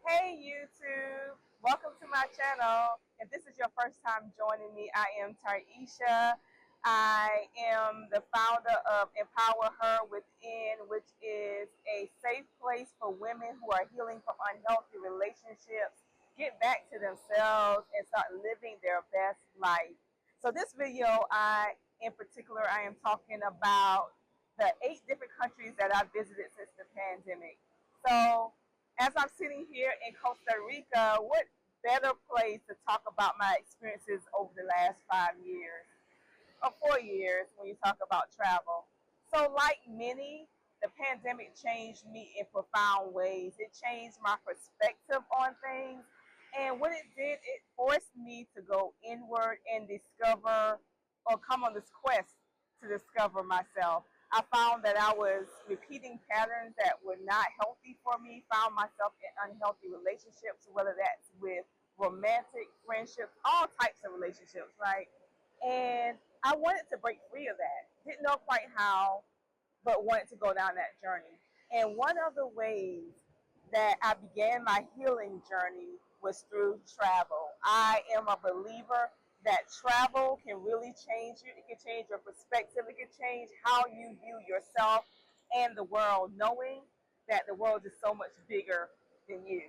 Hey YouTube, welcome to my channel. If this is your first time joining me, I am Taisha. I am the founder of Empower Her Within, which is a safe place for women who are healing from unhealthy relationships, get back to themselves, and start living their best life. So this video, in particular, I am talking about the 8 different countries that I visited since the pandemic. So as I'm sitting here in Costa Rica, what better place to talk about my experiences over the last 5 years or 4 years when you talk about travel? So, like many, the pandemic changed me in profound ways. It changed my perspective on things. And what it did, it forced me to go inward and discover or come on this quest to discover myself. I found that I was repeating patterns that were not healthy for me, found myself in unhealthy relationships, whether that's with romantic friendships, all types of relationships, right? And I wanted to break free of that. Didn't know quite how, but wanted to go down that journey. And one of the ways that I began my healing journey was through travel. I am a believer that travel can really change you. It can change your perspective. It can change how you view yourself and the world, knowing that the world is so much bigger than you,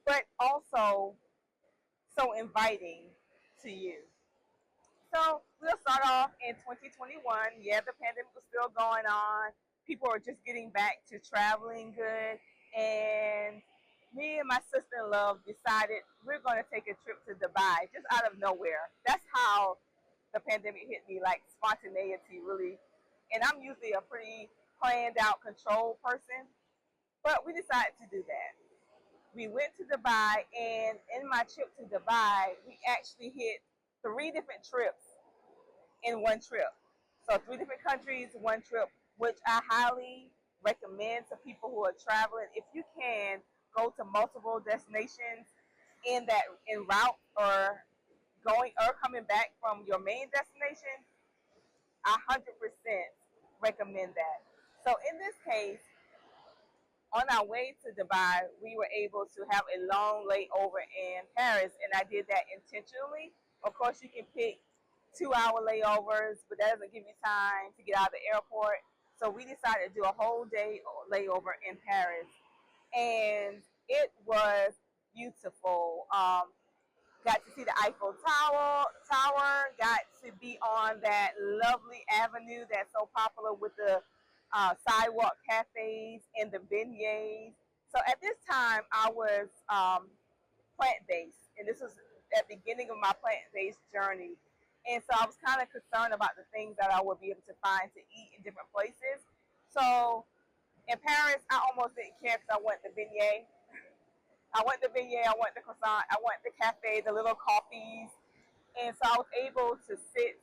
but also so inviting to you. So we'll start off in 2021. Yeah, the pandemic was still going on. People were just getting back to traveling good. And me and my sister-in-law decided we're going to take a trip to Dubai just out of nowhere. That's how the pandemic hit me, like spontaneity, really. And I'm usually a pretty planned out, controlled person. But we decided to do that. We went to Dubai, and in my trip to Dubai, we actually hit 3 different trips in one trip. So 3 different countries, one trip, which I highly recommend to people who are traveling. If you can go to multiple destinations in route or going or coming back from your main destination, I 100% recommend that. So in this case, on our way to Dubai, we were able to have a long layover in Paris, and I did that intentionally. Of course, you can pick 2 hour layovers, but that doesn't give you time to get out of the airport. So we decided to do a whole day layover in Paris, and it was beautiful. Got to see the Eiffel Tower. Got to be on that lovely avenue that's so popular with the sidewalk cafes and the beignets. So at this time, I was plant-based, and this was at the beginning of my plant-based journey. And so I was kind of concerned about the things that I would be able to find to eat in different places. So in Paris, I almost didn't care because I went the beignet. I went the beignet, I went the croissant, I went the cafe, the little coffees. And so I was able to sit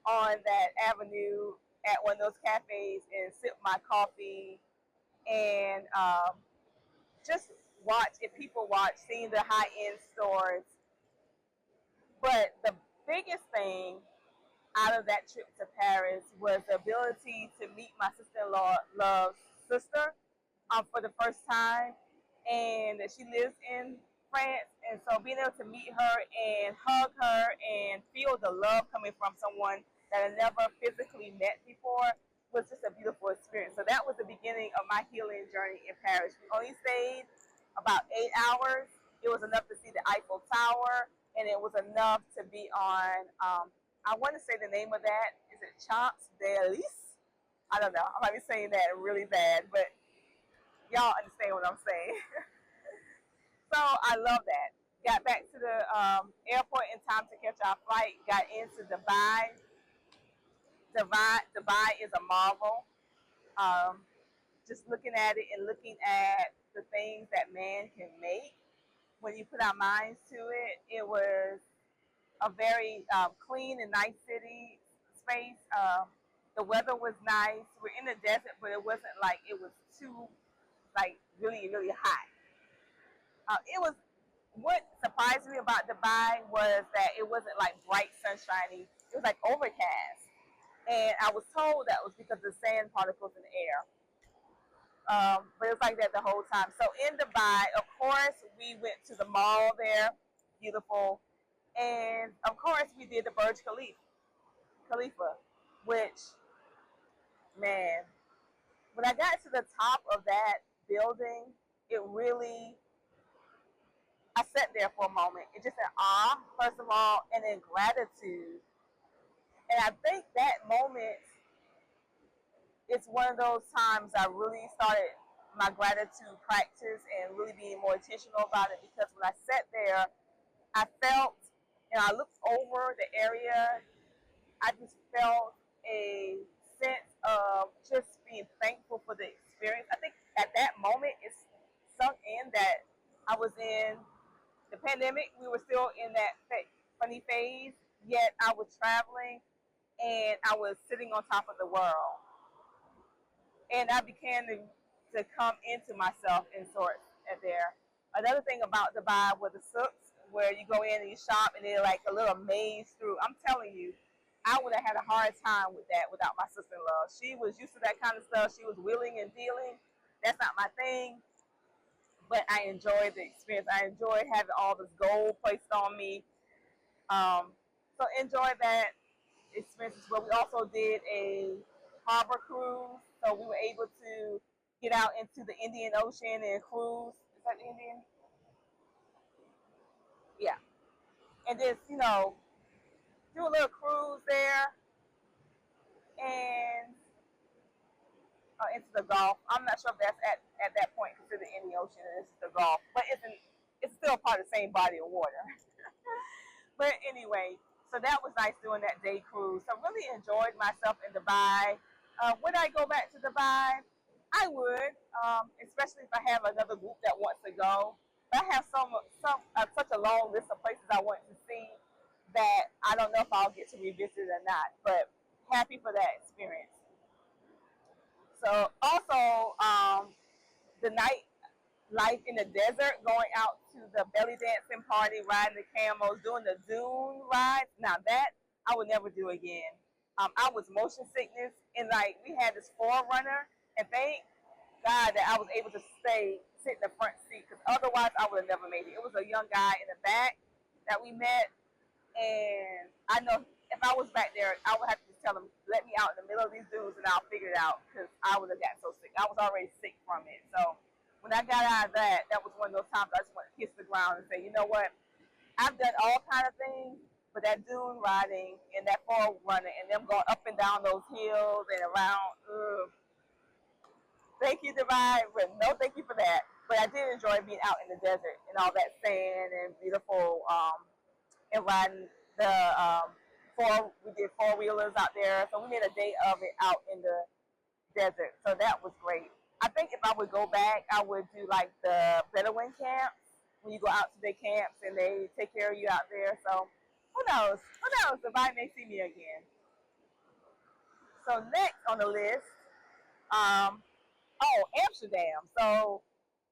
on that avenue at one of those cafes and sip my coffee and just watch, if people watch, seeing the high-end stores. But the biggest thing out of that trip to Paris was the ability to meet my sister-in-law's sister for the first time, and she lives in France. And so being able to meet her and hug her and feel the love coming from someone that I never physically met before was just a beautiful experience. So that was the beginning of my healing journey in Paris. We only stayed about 8 hours. It was enough to see the Eiffel Tower, and it was enough to be on, I want to say the name of that. Is it Champs Elysees? I don't know. I might be saying that really bad, but y'all understand what I'm saying. So I love that. Got back to the airport in time to catch our flight. Got into Dubai. Dubai is a marvel. Um, just looking at it and looking at the things that man can make when you put our minds to it. It was a very clean and nice city space. The weather was nice. We're in the desert, but it wasn't like it was too like really really hot. It was what surprised me about Dubai was that it wasn't like bright sunshiny. It was like overcast, and I was told that was because of the sand particles in the air. But it was like that the whole time. So in Dubai, of course, we went to the mall there, beautiful, and of course we did the Burj Khalifa, which, man, when I got to the top of that building, it really, I sat there for a moment. It just in awe, first of all, and then gratitude. And I think that moment is one of those times I really started my gratitude practice and really being more intentional about it, because when I sat there, I felt, and I looked over the area, I just felt a sense of just being thankful for the experience. I think at that moment it's sunk in that I was in the pandemic. We were still in that funny phase, yet I was traveling and I was sitting on top of the world. And I began to come into myself in sorts at there. Another thing about Dubai were the souks, where you go in and you shop and they're like a little maze through. I'm telling you, I would have had a hard time with that without my sister-in-law. She was used to that kind of stuff. She was wheeling and dealing. That's not my thing, but I enjoyed the experience. I enjoyed having all this gold placed on me. So enjoy that experience as well. We also did a harbor cruise, so we were able to get out into the Indian Ocean and cruise. Is that the Indian? Yeah, and just do a little cruise there and into the Gulf. I'm not sure if that's at that point considered in the ocean. It's the Gulf, but it's still part of the same body of water. But anyway, so that was nice doing that day cruise. So really enjoyed myself in Dubai. Would I go back to Dubai? I would, especially if I have another group that wants to go. But I have such a long list of places I want to see that I don't know if I'll get to revisit it or not. But happy for that experience. So also the night life in the desert, going out to the belly dancing party, riding the camels, doing the dune rides. Now that I would never do again. I was motion sickness, and like we had this forerunner, and thank God that I was able to sit in the front seat, because otherwise I would have never made it. It was a young guy in the back that we met, and I know if I was back there, I would have to just tell him, let me out in the middle of these dudes and I'll figure it out, because I would have gotten so sick. I was already sick from it. So when I got out of that, that was one of those times I just want to kiss the ground and say, you know what? I've done all kind of things, but that dune riding and that forerunner and them going up and down those hills and around, thank you, Divine, but no thank you for that. But I did enjoy being out in the desert and all that sand and beautiful, and riding the we did four-wheelers out there. So we made a day of it out in the desert. So that was great. I think if I would go back, I would do like the Bedouin camps, when you go out to their camps and they take care of you out there. So who knows? Who knows? If I may see me again. So next on the list, Amsterdam. So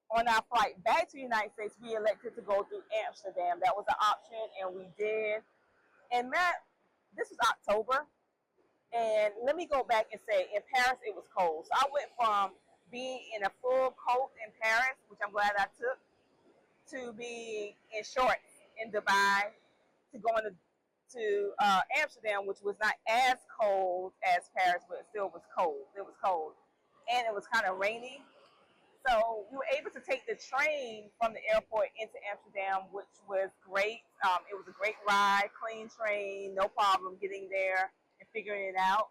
on our flight back to the United States, we elected to go through Amsterdam. That was an option, and we did. And Matt, this was October. And let me go back and say, in Paris, it was cold. So I went from being in a full coat in Paris, which I'm glad I took, to being in shorts in Dubai, to going to Amsterdam, which was not as cold as Paris, but it still was cold. It was cold. And it was kind of rainy. So we were able to take the train from the airport into Amsterdam, which was great. It was a great ride, clean train, no problem getting there and figuring it out.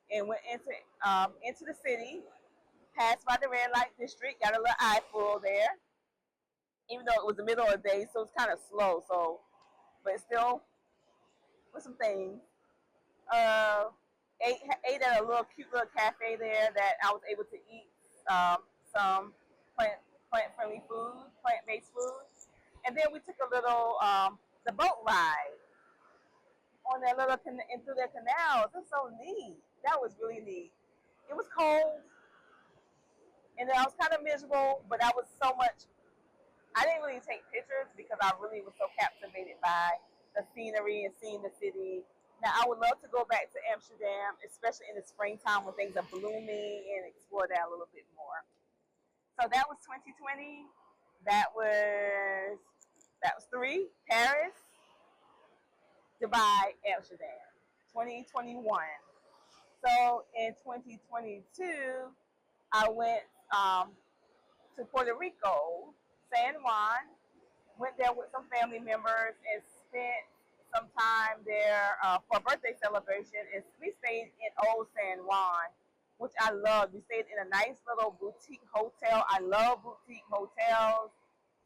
And went into the city, passed by the red light district, got a little eyeful there, even though it was the middle of the day, so it's kind of slow. So, but still, with some things. Ate at a little cute little cafe there that I was able to eat some plant friendly food, plant based food, and then we took a little the boat ride on that little and through their canals. It was so neat. That was really neat. It was cold, and then I was kind of miserable, but I was so much. I didn't really take pictures because I really was so captivated by the scenery and seeing the city. Now, I would love to go back to Amsterdam, especially in the springtime when things are blooming, and explore that a little bit more. So that was 2020. That was three: Paris, Dubai, Amsterdam. 2021. So in 2022, I went to Puerto Rico, San Juan. Went there with some family members and spent some time there for a birthday celebration. And we stayed in Old San Juan, which I loved. We stayed in a nice little boutique hotel. I love boutique hotels.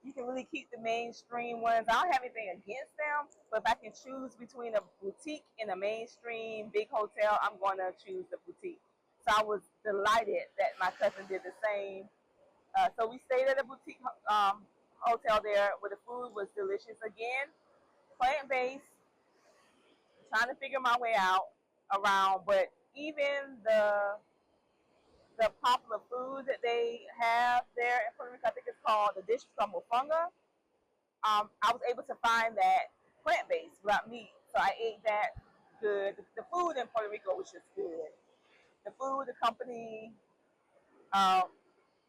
You can really keep the mainstream ones. I don't have anything against them, but if I can choose between a boutique and a mainstream big hotel, I'm going to choose the boutique. So I was delighted that my cousin did the same. So we stayed at a boutique hotel there where the food was delicious. Again, plant based, trying to figure my way out around, but even the popular food that they have there in Puerto Rico, I think it's called the dish from mofonga. I was able to find that plant based without meat, so I ate that good. The food in Puerto Rico was just good. The food, the company. Um,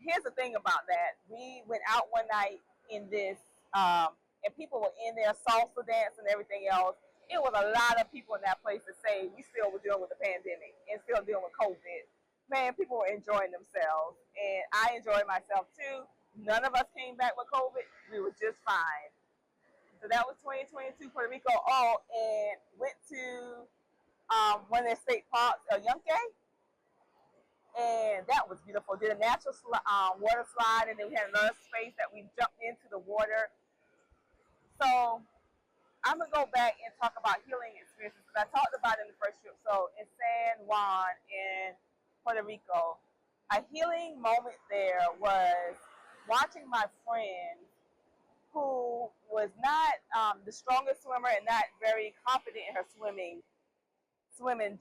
Here's the thing about that. We went out one night in this, and people were in there salsa dance and everything else. It was a lot of people in that place to say we still were dealing with the pandemic and still dealing with COVID. Man, people were enjoying themselves, and I enjoyed myself too. None of us came back with COVID. We were just fine. So that was 2022 Puerto Rico. Oh, and went to one of their state parks, Yunque, and that was beautiful. Did a natural water slide, and then we had another space that we jumped into the water. So I'm gonna go back and talk about healing experiences because I talked about it in the first trip. So in San Juan in Puerto Rico, a healing moment there was watching my friend who was not the strongest swimmer and not very confident in her swimming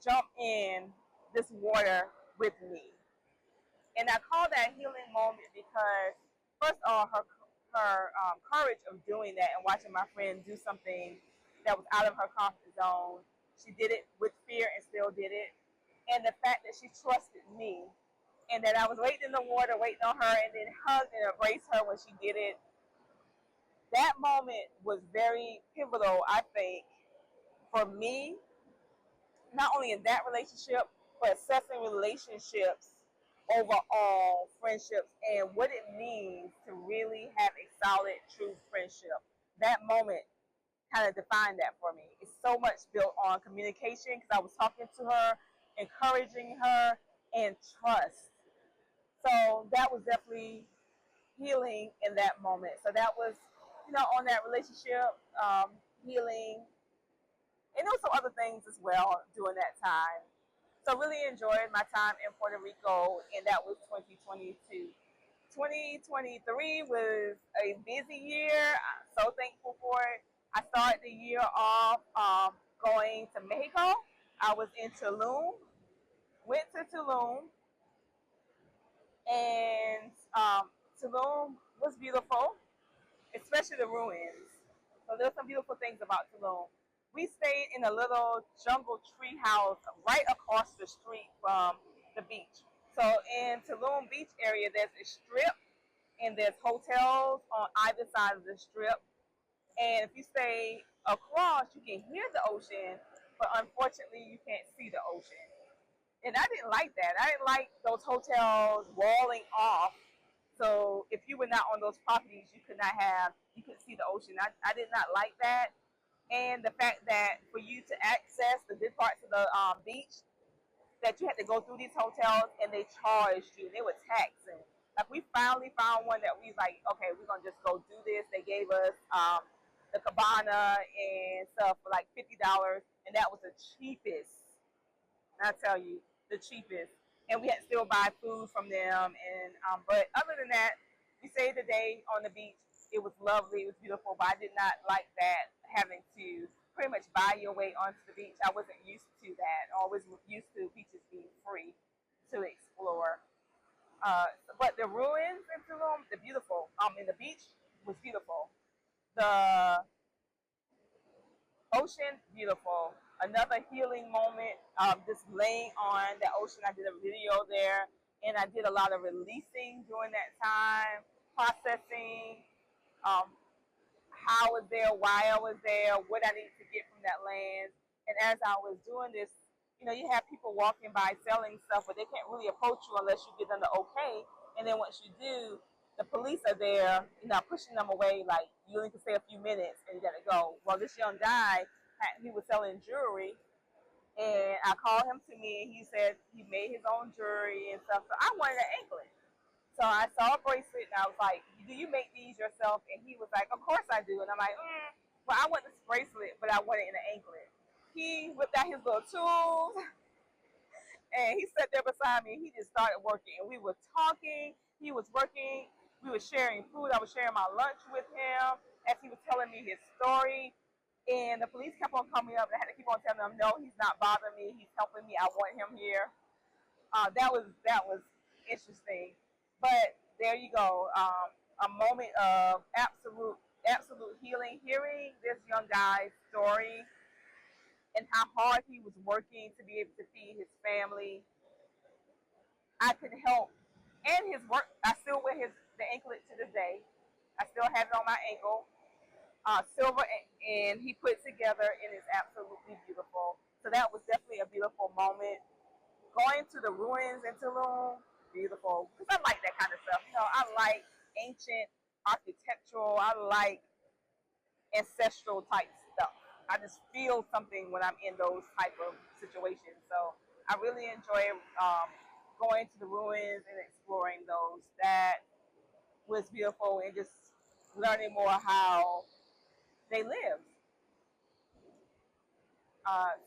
jump in this water with me. And I call that healing moment because, first of all, her courage of doing that and watching my friend do something that was out of her comfort zone. She did it with fear and still did it. And the fact that she trusted me and that I was waiting in the water, waiting on her, and then hugged and embraced her when she did it. That moment was very pivotal, I think, for me, not only in that relationship, but assessing relationships overall, friendships, and what it means to really have a solid, true friendship. That moment kind of defined that for me. It's so much built on communication because I was talking to her, encouraging her, and trust. So that was definitely healing in that moment. So that was, on that relationship, healing, and there was some other things as well during that time. So really enjoyed my time in Puerto Rico, and that was 2022. 2023 was a busy year. I'm so thankful for it. I started the year off going to Mexico. I was in Tulum, went to Tulum, and Tulum was beautiful, especially the ruins. So there's some beautiful things about Tulum. We stayed in a little jungle tree house right across the street from the beach. So in Tulum Beach area, there's a strip and there's hotels on either side of the strip. And if you stay across, you can hear the ocean, but unfortunately, you can't see the ocean. And I didn't like that. I didn't like those hotels walling off. So if you were not on those properties, you couldn't see the ocean. I did not like that. And the fact that for you to access the good parts of the beach, that you had to go through these hotels and they charged you. They were taxing. Like we finally found one that we was like, okay, we're gonna just go do this. They gave us the cabana and stuff for like $50, and that was the cheapest. I tell you, the cheapest. And we had to still buy food from them. And but other than that, we stayed the day on the beach. It was lovely. It was beautiful. But I did not like that having to pretty much buy your way onto the beach. I wasn't used to that. I always used to beaches being free to explore. But the ruins in Tulum, they're beautiful. And the beach was beautiful. The ocean, beautiful. Another healing moment, just laying on the ocean. I did a video there, and I did a lot of releasing during that time, processing um, how I was there, why I was there, what I needed to get from that land. And as I was doing this, you have people walking by selling stuff, but they can't really approach you unless you give them the okay. And then once you do, the police are there, pushing them away, like you only can stay a few minutes and you gotta go. Well, this young guy, he was selling jewelry, and I called him to me, and he said he made his own jewelry and stuff. So I wanted an anklet. So I saw a bracelet, and I was like, "Do you make these yourself?" And he was like, "Of course I do." And I'm like, "Well, I want this bracelet, but I want it in an anklet." He whipped out his little tools, and he sat there beside me, and he just started working. And we were talking. He was working. We were sharing food. I was sharing my lunch with him as he was telling me his story. And the police kept on coming up, and I had to keep on telling them, "No, he's not bothering me. He's helping me. I want him here." That was interesting. But there you go, a moment of absolute healing. Hearing this young guy's story and how hard he was working to be able to feed his family, I could help. And his work, I still wear the anklet to this day. I still have it on my ankle, silver, and he put it together, and it's absolutely beautiful. So that was definitely a beautiful moment. Going to the ruins in Tulum, beautiful. Because I like that kind of stuff. I like ancient architectural. I like ancestral type stuff. I just feel something when I'm in those type of situations. So I really enjoy going to the ruins and exploring those. That was beautiful, and just learning more how they live.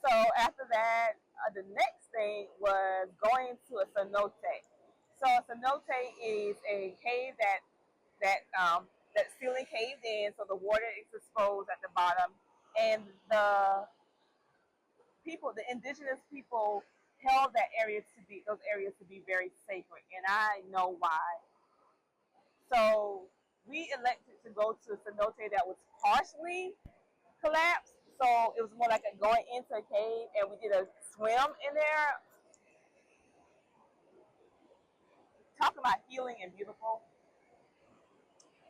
So after that, the next thing was going to a cenote. So a cenote is a cave that ceiling caved in, so the water is exposed at the bottom, and the indigenous people, held those areas to be very sacred, and I know why. So we elected to go to a cenote that was partially collapsed. So it was more like going into a cave, and we did a swim in there. Talk about healing and beautiful.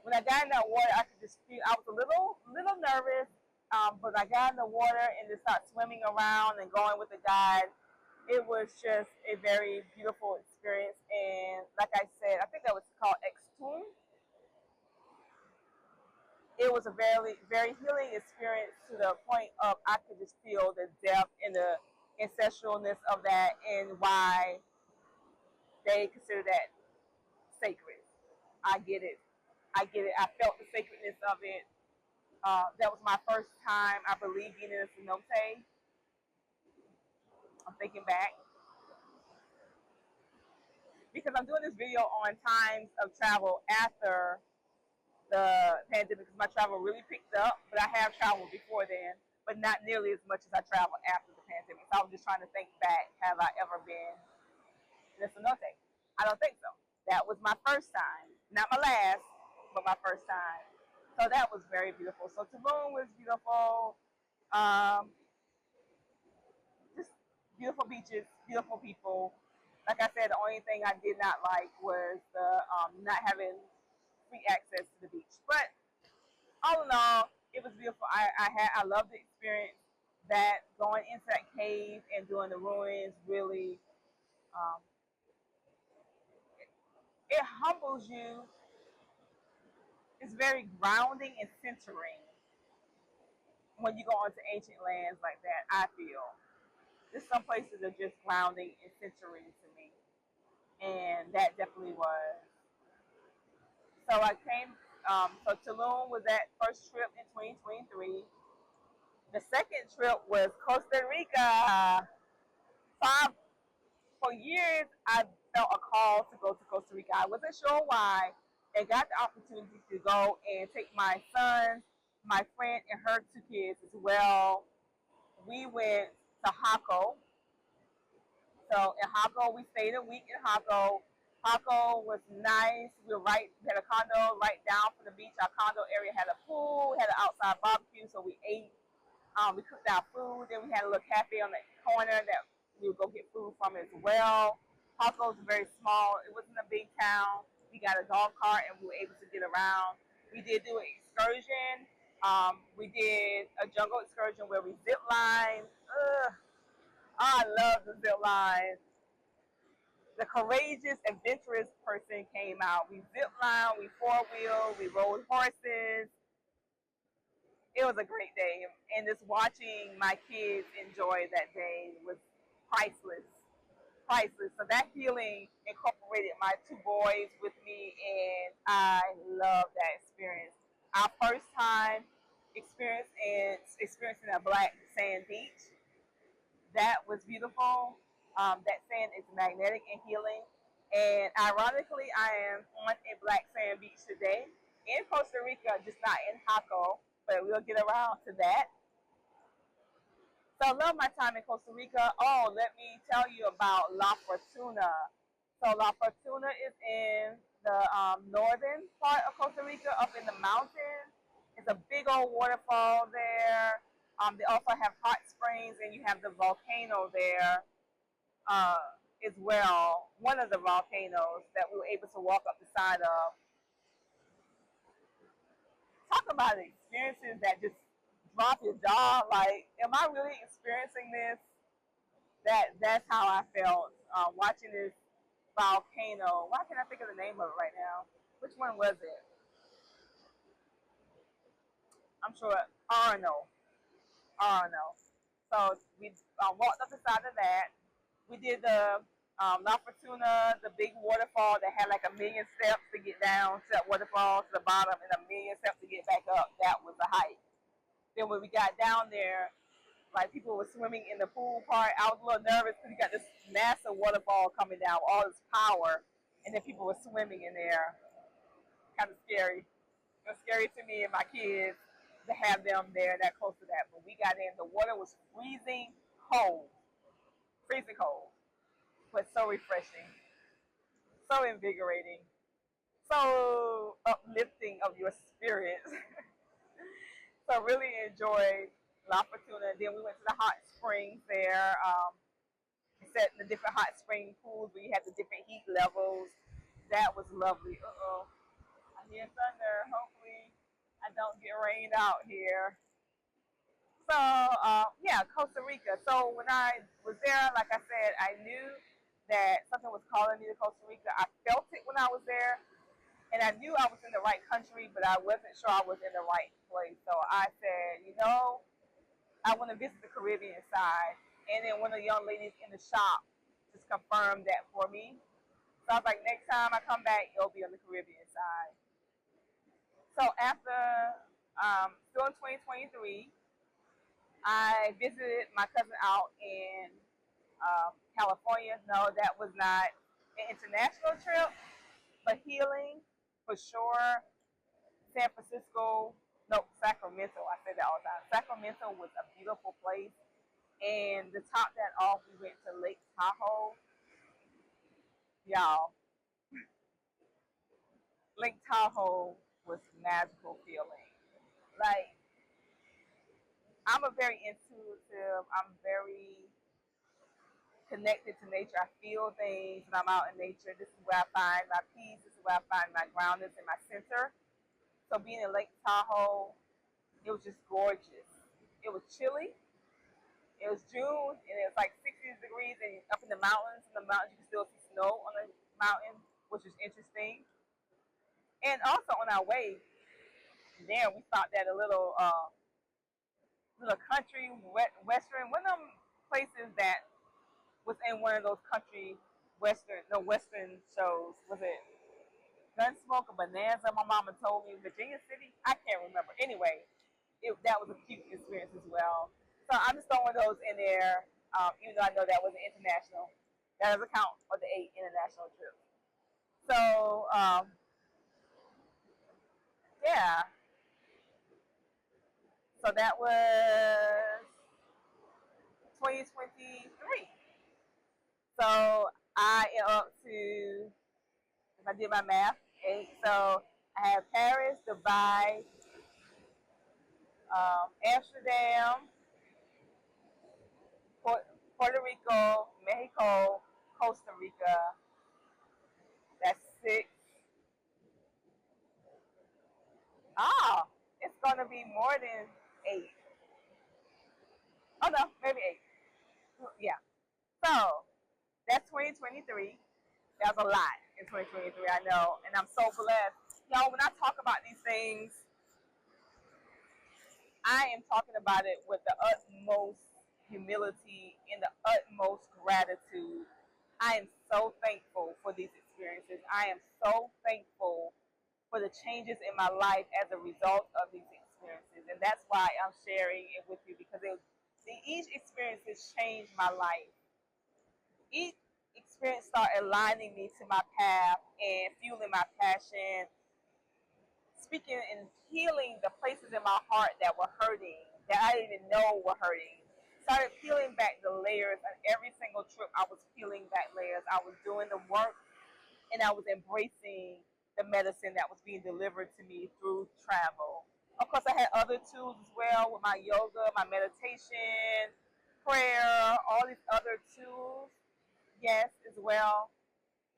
When I got in that water, I could just feel. I was a little nervous, but I got in the water and just started swimming around and going with the guide. It was just a very beautiful experience, and like I said, I think that was called Extum. It was a very healing experience, to the point of I could just feel the depth and the ancestralness of that, and why they consider that sacred. I get it. I get it. I felt the sacredness of it. That was my first time, I believe, being in a cenote. I'm thinking back, because I'm doing this video on times of travel after the pandemic, because my travel really picked up. But I have traveled before then, but not nearly as much as I traveled after the pandemic. So I was just trying to think back. Have I ever been in a cenote? I don't think so. That was my first time, not my last, but my first time. So that was very beautiful. So Tulum was beautiful. Um, just beautiful beaches, beautiful people. Like I said, the only thing I did not like was the not having free access to the beach. But all in all, it was beautiful. I loved the experience. That going into that cave and doing the ruins really, um, it humbles you. It's very grounding and centering when you go onto ancient lands like that. I feel there's some places that are just grounding and centering to me, and that definitely was. So I came. So Tulum was that first trip in 2023. The second trip was Costa Rica. For years, I felt a call to go to Costa Rica. I wasn't sure why, and got the opportunity to go and take my sons, my friend, and her two kids as well. We went to Jaco. So in Jaco, we stayed a week in Jaco. Jaco was nice. We had a condo right down from the beach. Our condo area had a pool, had an outside barbecue, so we ate. We cooked our food. Then we had a little cafe on the corner that we would go get food from as well. Paco was very small. It wasn't a big town. We got a golf cart and we were able to get around. We did do an excursion. We did a jungle excursion where we zip lined. I love the zip line. The courageous, adventurous person came out. We zip lined, we four wheeled, we rode horses. It was a great day, and just watching my kids enjoy that day was priceless. Priceless. So that feeling incorporated my two boys with me, and I love that experience. Our first time experiencing a black sand beach. That was beautiful. That sand is magnetic and healing. And ironically, I am on a black sand beach today in Costa Rica, just not in Jaco, but we'll get around to that. So I love my time in Costa Rica. Oh, let me tell you about La Fortuna. So La Fortuna is in the northern part of Costa Rica, up in the mountains. It's a big old waterfall there. They also have hot springs, and you have the volcano there as well. One of the volcanoes that we were able to walk up the side of. Talk about experiences that just drop your jaw. Like, am I really experiencing this? That's how I felt watching this volcano. Why can't I think of the name of it right now? Which one was it? I'm sure Arno. Arno. So we walked up the side of that. We did the La Fortuna, the big waterfall that had like a million steps to get down to that waterfall to the bottom and a million steps to get back up. That was the hike. Then when we got down there, like people were swimming in the pool part. I was a little nervous because you got this massive waterfall coming down with all this power, and then people were swimming in there. Kind of scary. It was scary to me and my kids to have them there that close to that. But we got in. The water was freezing cold, but so refreshing, so invigorating, so uplifting of your spirit. So really enjoyed La Fortuna. Then we went to the hot springs there. We sat in the different hot spring pools where you had the different heat levels. That was lovely. Uh-oh. I hear thunder. Hopefully I don't get rained out here. So, yeah, Costa Rica. So when I was there, like I said, I knew that something was calling me to Costa Rica. I felt it when I was there. And I knew I was in the right country, but I wasn't sure I was in the right place. So I said, I want to visit the Caribbean side. And then one of the young ladies in the shop just confirmed that for me. So I was like, next time I come back, it'll be on the Caribbean side. So after, still in 2023, I visited my cousin out in California. No, that was not an international trip, but healing for sure. San Francisco, no, Sacramento. I say that all the time. Sacramento was a beautiful place. And to top that off, we went to Lake Tahoe. Y'all, Lake Tahoe was magical feeling. Like, I'm a very intuitive, I'm very connected to nature. I feel things when I'm out in nature. This is where I find my peace. This is where I find my groundedness and my center. So being in Lake Tahoe, it was just gorgeous. It was chilly. It was June, and it was like 60 degrees, and up in the mountains. In the mountains, you can still see snow on the mountain, which is interesting. And also on our way there, we stopped at a little country western, one of them places that was in one of those country western shows. Was it Gunsmoke or Bonanza? My mama told me Virginia City. I can't remember. Anyway, that was a cute experience as well. So I'm just throwing those in there, even though I know that wasn't international. That doesn't count for the 8 international trips. So yeah. So that was 2023. So I am up to, if I did my math, 8. So I have Paris, Dubai, Amsterdam, Puerto Rico, Mexico, Costa Rica. That's six. Ah, it's gonna be more than eight. Oh no, maybe eight. Yeah. So that's 2023. That's a lot in 2023, I know, and I'm so blessed. Y'all, when I talk about these things, I am talking about it with the utmost humility and the utmost gratitude. I am so thankful for these experiences. I am so thankful for the changes in my life as a result of these experiences. And that's why I'm sharing it with you because each experience has changed my life. Each experience started aligning me to my path and fueling my passion, speaking and healing the places in my heart that were hurting, that I didn't even know were hurting. Started peeling back the layers, and every single trip I was peeling back layers. I was doing the work and I was embracing the medicine that was being delivered to me through travel. Of course, I had other tools as well with my yoga, my meditation, prayer, all these other tools. Yes, as well.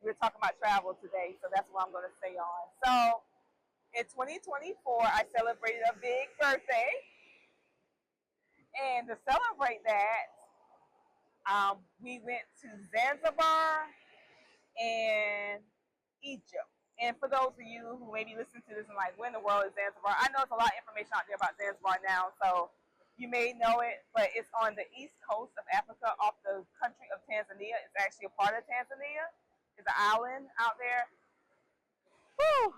We're talking about travel today, so that's what I'm going to stay on. So, in 2024, I celebrated a big birthday, and to celebrate that, we went to Zanzibar and Egypt. And for those of you who maybe listen to this and like, when in the world is Zanzibar? I know there's a lot of information out there about Zanzibar now, so you may know it, but it's on the east coast of Africa off the country of Tanzania. It's actually a part of Tanzania. It's an island out there. Whew.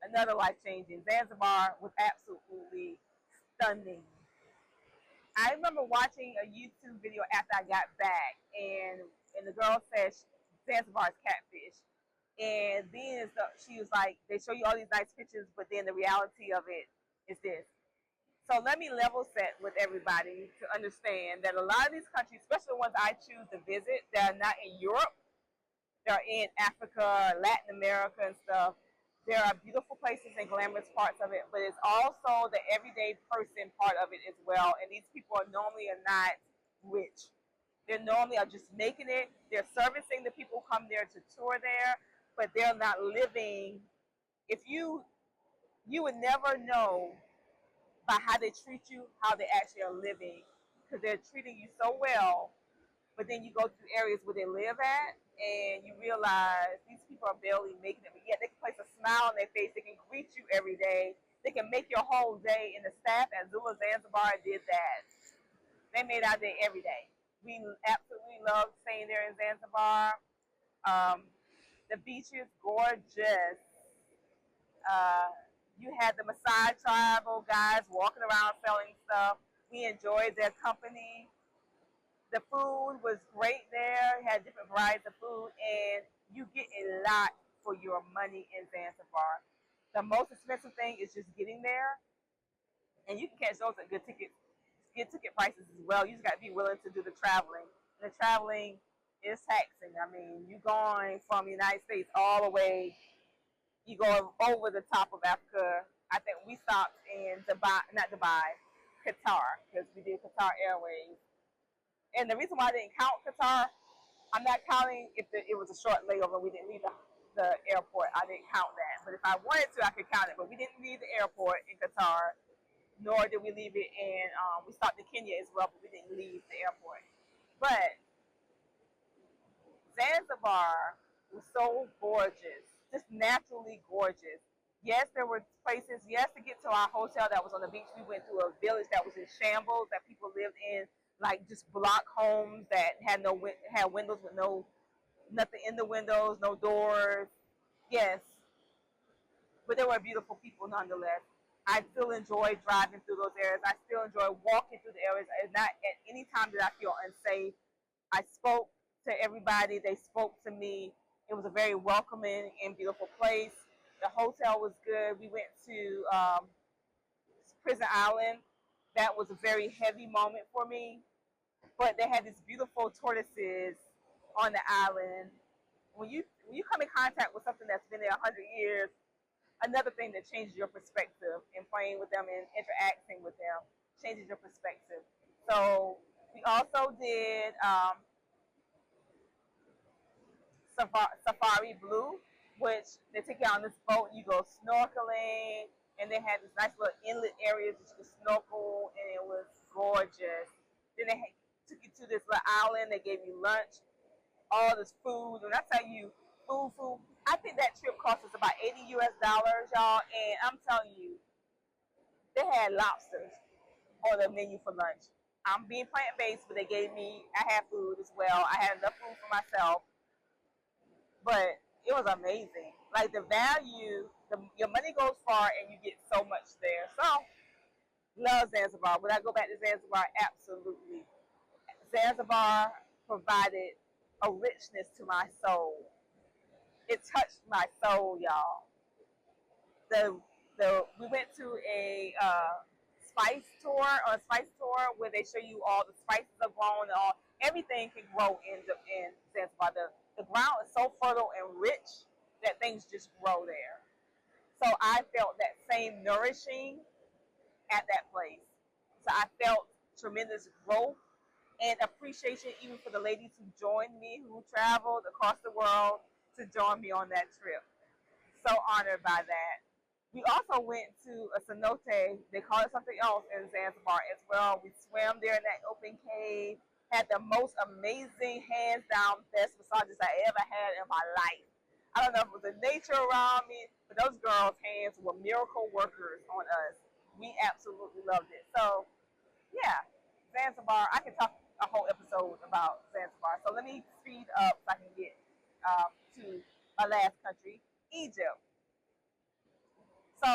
Another life changing. Zanzibar was absolutely stunning. I remember watching a YouTube video after I got back, and the girl said Zanzibar's catfish. And then she was like, they show you all these nice pictures, but then the reality of it is this. So let me level set with everybody to understand that a lot of these countries, especially the ones I choose to visit, that are not in Europe, they're in Africa, Latin America, and stuff. There are beautiful places and glamorous parts of it, but it's also the everyday person part of it as well. And these people are normally not rich. They're normally are just making it. They're servicing the people who come there to tour there, but they're not living. If you would never know by how they treat you, how they actually are living, because they're treating you so well. But then you go to areas where they live at, and you realize these people are barely making it. But yet they can place a smile on their face. They can greet you every day. They can make your whole day. And the staff at Zula Zanzibar did that. They made our day every day. We absolutely loved staying there in Zanzibar. The beach is gorgeous. Uh, you had the Maasai tribal guys walking around selling stuff. We enjoyed their company. The food was great there. Had different varieties of food, and you get a lot for your money in Zanzibar. The most expensive thing is just getting there, and you can catch those at good ticket prices as well. You just got to be willing to do the traveling. And the traveling is taxing. I mean, you going from the United States all the way, you go over the top of Africa. I think we stopped in Dubai, not Dubai, Qatar, because we did Qatar Airways. And the reason why I didn't count Qatar, I'm not counting if it was a short layover. We didn't leave the airport. I didn't count that. But if I wanted to, I could count it. But we didn't leave the airport in Qatar, nor did we leave it in. We stopped in Kenya as well, but we didn't leave the airport. But Zanzibar was so gorgeous, just naturally gorgeous. Yes, there were places. Yes, to get to our hotel that was on the beach, we went through a village that was in shambles that people lived in, like just block homes that had had windows with nothing in the windows, no doors. Yes, but they were beautiful people nonetheless. I still enjoy driving through those areas. I still enjoy walking through the areas. And not at any time did I feel unsafe. I spoke to everybody. They spoke to me. It was a very welcoming and beautiful place. The hotel was good. We went to Prison Island. That was a very heavy moment for me. But they had these beautiful tortoises on the island. When you come in contact with something that's been there 100 years, another thing that changes your perspective and playing with them and interacting with them changes your perspective. So we also did Safari Blue, which they take you on this boat and you go snorkeling, and they had this nice little inlet area that you could snorkel, and it was gorgeous. Then they took you to this little island. They gave you lunch, all this food, and I tell you, food. I think that trip cost us about $80 US, y'all, and I'm telling you, they had lobsters on the menu for lunch. I'm being plant based, but they gave me, I had food as well. I had enough food for myself, but it was amazing. Like the value, your money goes far, and you get so much there. So, love Zanzibar. Would I go back to Zanzibar? Absolutely. Zanzibar provided a richness to my soul. It touched my soul, y'all. The we went to a spice tour where they show you all the spices are grown and all everything can grow in Zanzibar. The ground is so fertile and rich that things just grow there. So I felt that same nourishing at that place. So I felt tremendous growth and appreciation even for the ladies who joined me, who traveled across the world to join me on that trip. So honored by that. We also went to a cenote. They call it something else in Zanzibar as well. We swam there in that open cave. Had the most amazing hands down best massages I ever had in my life. I don't know if it was the nature around me, but those girls' hands were miracle workers on us. We absolutely loved it. So yeah, Zanzibar. I can talk a whole episode about Zanzibar. So let me speed up so I can get to my last country, Egypt. So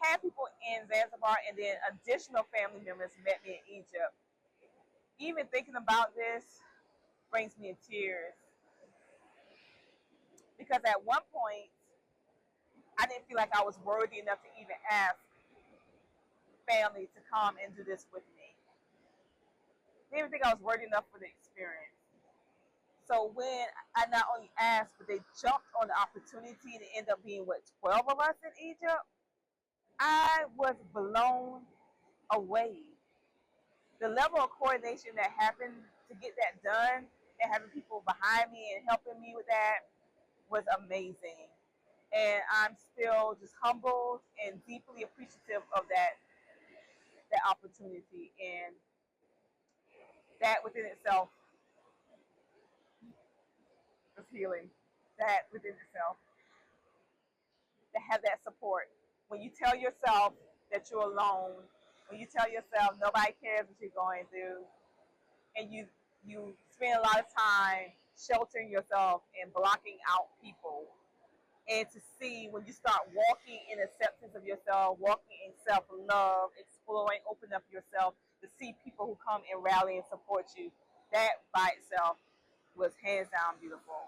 had people in Zanzibar, and then additional family members met me in Egypt. Even thinking about this brings me in tears because at one point I didn't feel like I was worthy enough to even ask family to come and do this with me. They didn't think I was worthy enough for the experience. So when I not only asked, but they jumped on the opportunity to end up being, what, 12 of us in Egypt, I was blown away. The level of coordination that happened to get that done and having people behind me and helping me with that was amazing. And I'm still just humbled and deeply appreciative of that opportunity. And that within itself was healing. That within itself, to have that support. When you tell yourself that you're alone, when you tell yourself nobody cares what you're going through, and you spend a lot of time sheltering yourself and blocking out people, and to see when you start walking in acceptance of yourself, walking in self-love, exploring, open up yourself, to see people who come and rally and support you, that by itself was hands down beautiful.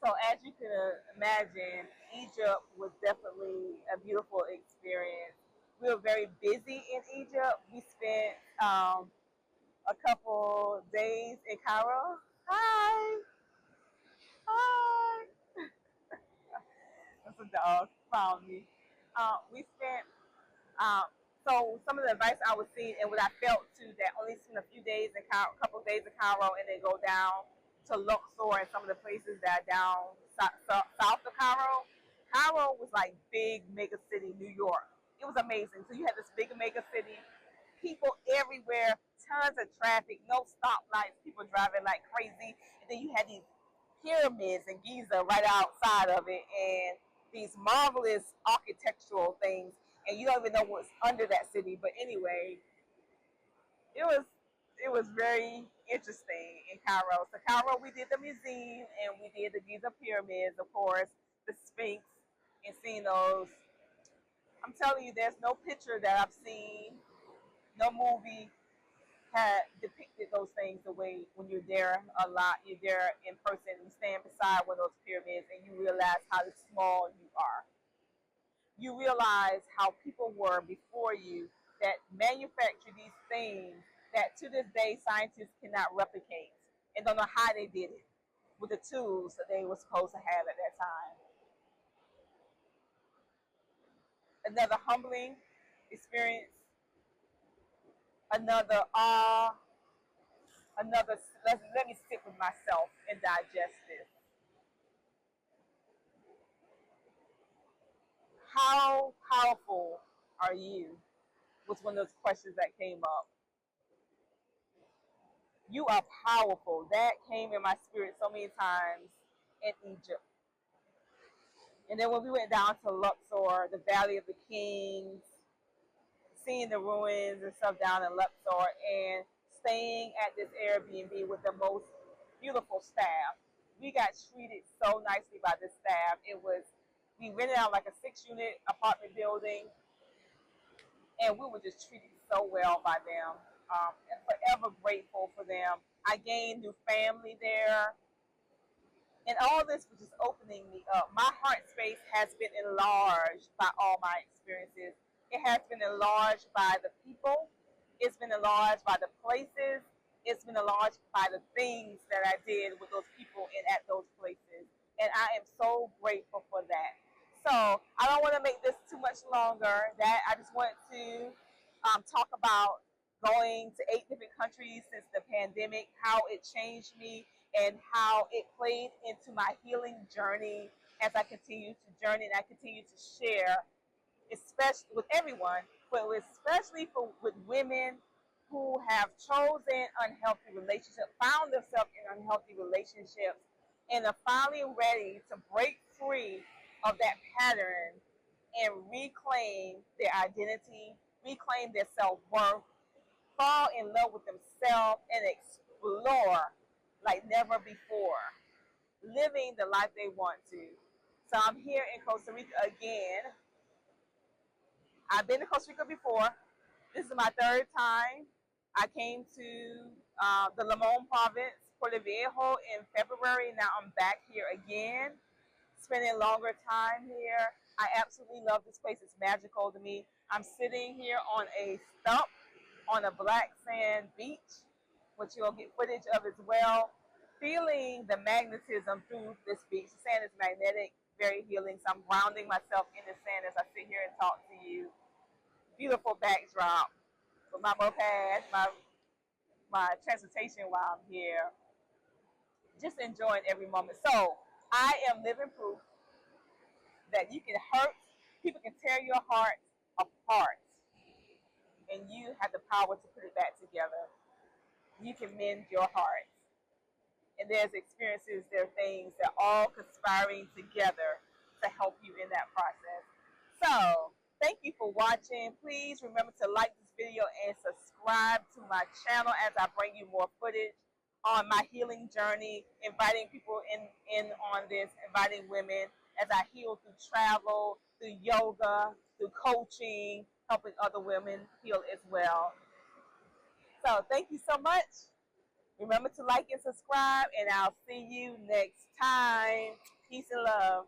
So as you can imagine, Egypt was definitely a beautiful experience. We were very busy in Egypt. We spent a couple days in Cairo. Hi, hi. That's a dog found me. We spent so some of the advice I was seeing and what I felt too, that only spent a few days in Cairo, a couple of days in Cairo, and then go down to Luxor and some of the places that are down south of Cairo. Cairo was like big mega city New York. It was amazing. So you had this big mega city, people everywhere, tons of traffic, no stoplights, people driving like crazy, and then you had these pyramids in Giza right outside of it, and these marvelous architectural things, and you don't even know what's under that city. But anyway, it was it was very interesting in Cairo. So Cairo, we did the museum and we did the Giza pyramids, of course, the Sphinx, and seeing those. I'm telling you, there's no picture that I've seen, no movie had depicted those things the way when you're there a lot, you're there in person, you stand beside one of those pyramids and you realize how small you are. You realize how people were before you that manufactured these things that to this day scientists cannot replicate and don't know how they did it with the tools that they were supposed to have at that time. another humbling experience, another awe, another, let me sit with myself and digest this. How powerful are you? Was one of those questions that came up. You are powerful. That came in my spirit so many times in Egypt. And then when we went down to Luxor, the Valley of the Kings, seeing the ruins and stuff down in Luxor, and staying at this Airbnb with the most beautiful staff. We got treated so nicely by the staff. We rented out like a 6-unit apartment building, and we were just treated so well by them. And forever grateful for them. I gained new family there. And all this was just opening me up. My heart space has been enlarged by all my experiences. It has been enlarged by the people. It's been enlarged by the places. It's been enlarged by the things that I did with those people and at those places. And I am so grateful for that. So I don't want to make this too much longer. That I just want to talk about going to 8 different countries since the pandemic, how it changed me, and how it played into my healing journey as I continue to journey and I continue to share, especially with everyone, but especially with women who have chosen unhealthy relationships, found themselves in unhealthy relationships, and are finally ready to break free of that pattern and reclaim their identity, reclaim their self-worth, fall in love with themselves, and explore like never before, living the life they want to. So I'm here in Costa Rica again. I've been to Costa Rica before. This is my 3rd time. I came to the Limon province, Puerto Viejo, in February. Now I'm back here again, spending longer time here. I absolutely love this place. It's magical to me. I'm sitting here on a stump on a black sand beach, which you'll get footage of as well, feeling the magnetism through this beach. The sand is magnetic, very healing. So I'm grounding myself in the sand as I sit here and talk to you. Beautiful backdrop with my moped, my transportation while I'm here. Just enjoying every moment. So I am living proof that you can hurt, people can tear your heart apart, and you have the power to put it back together. You can mend your heart. And there's experiences, there are things that are all conspiring together to help you in that process. So, thank you for watching. Please remember to like this video and subscribe to my channel as I bring you more footage on my healing journey, inviting people in on this, inviting women as I heal through travel, through yoga, through coaching, helping other women heal as well. So thank you so much. Remember to like and subscribe, and I'll see you next time. Peace and love.